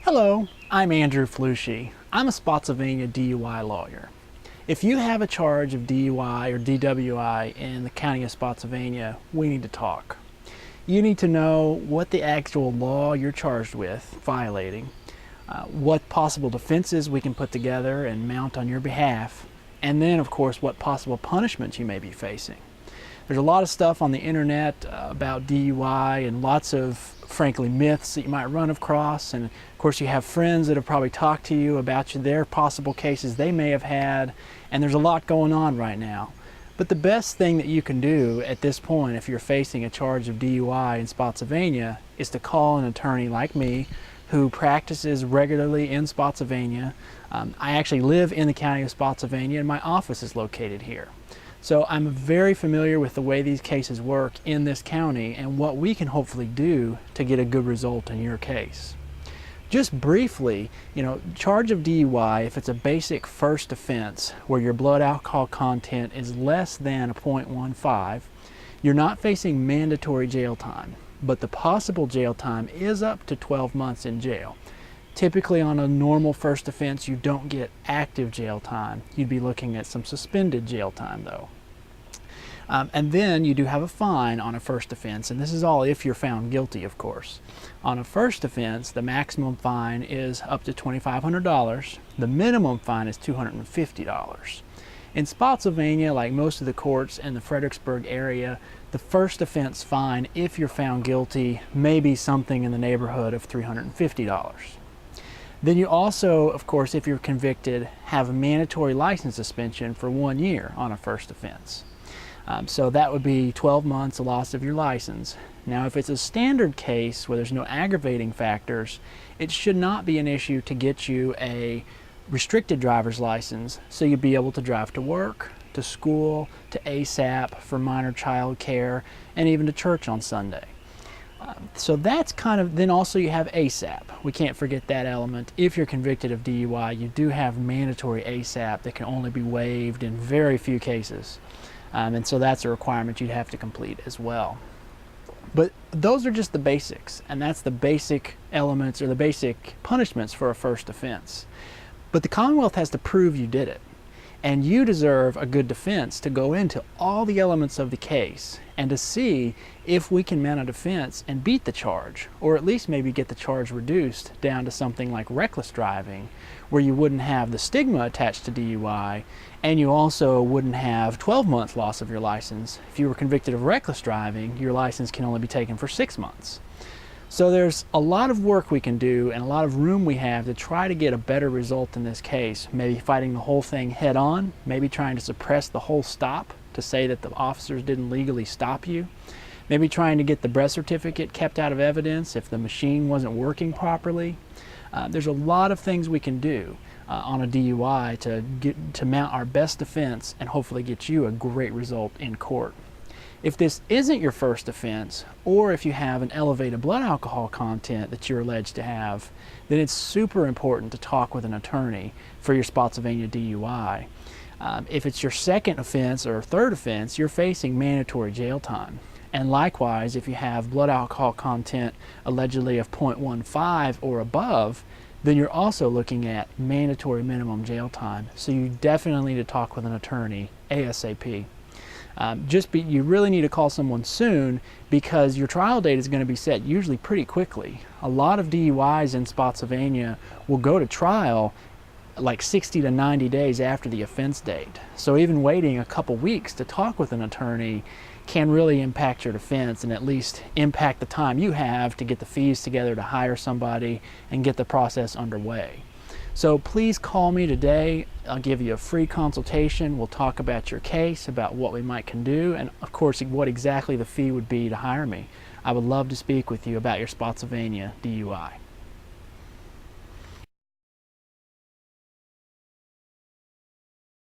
Hello, I'm Andrew Flushy. I'm a Spotsylvania DUI lawyer. If you have a charge of DUI or DWI in the county of Spotsylvania, we need to talk. You need to know what the actual law you're charged with violating, what possible defenses we can put together and mount on your behalf, and then of course what possible punishments you may be facing. There's a lot of stuff on the internet about DUI and lots of, frankly, myths that you might run across. And of course you have friends that have probably talked to you about their possible cases they may have had. And there's a lot going on right now. But the best thing that you can do at this point if you're facing a charge of DUI in Spotsylvania is to call an attorney like me who practices regularly in Spotsylvania. I actually live in the county of Spotsylvania and my office is located here. So I'm very familiar with the way these cases work in this county and what we can hopefully do to get a good result in your case. Just briefly, charge of DUI, if it's a basic first offense where your blood alcohol content is less than a 0.15, you're not facing mandatory jail time, but the possible jail time is up to 12 months in jail. Typically on a normal first offense, you don't get active jail time. You'd be looking at some suspended jail time though. And then you do have a fine on a first offense, and this is all if you're found guilty, of course. On a first offense, the maximum fine is up to $2,500. The minimum fine is $250. In Spotsylvania, like most of the courts in the Fredericksburg area, the first offense fine, if you're found guilty, may be something in the neighborhood of $350. Then you also, of course, if you're convicted, have a mandatory license suspension for 1 year on a first offense. So that would be 12 months, a loss of your license. Now, if it's a standard case where there's no aggravating factors, it should not be an issue to get you a restricted driver's license so you'd be able to drive to work, to school, to ASAP, for minor child care, and even to church on Sunday. So that's then also you have ASAP. We can't forget that element. If you're convicted of DUI, you do have mandatory ASAP that can only be waived in very few cases. And so that's a requirement you'd have to complete as well. But those are just the basics, and that's the basic elements or the basic punishments for a first offense. But the Commonwealth has to prove you did it. And you deserve a good defense to go into all the elements of the case and to see if we can mount a defense and beat the charge, or at least maybe get the charge reduced down to something like reckless driving, where you wouldn't have the stigma attached to DUI, and you also wouldn't have 12-month loss of your license. If you were convicted of reckless driving, your license can only be taken for 6 months. So there's a lot of work we can do and a lot of room we have to try to get a better result in this case. Maybe fighting the whole thing head on, maybe trying to suppress the whole stop to say that the officers didn't legally stop you, maybe trying to get the breath certificate kept out of evidence if the machine wasn't working properly. There's a lot of things we can do on a DUI to mount our best defense and hopefully get you a great result in court. If this isn't your first offense, or if you have an elevated blood alcohol content that you're alleged to have, then it's super important to talk with an attorney for your Spotsylvania DUI. If it's your second offense or third offense, you're facing mandatory jail time. And likewise, if you have blood alcohol content allegedly of 0.15 or above, then you're also looking at mandatory minimum jail time. So you definitely need to talk with an attorney ASAP. You really need to call someone soon because your trial date is going to be set usually pretty quickly. A lot of DUIs in Spotsylvania will go to trial like 60 to 90 days after the offense date. So even waiting a couple weeks to talk with an attorney can really impact your defense and at least impact the time you have to get the fees together to hire somebody and get the process underway. So please call me today. I'll give you a free consultation. We'll talk about your case, about what we can do, and of course what exactly the fee would be to hire me. I would love to speak with you about your Spotsylvania DUI.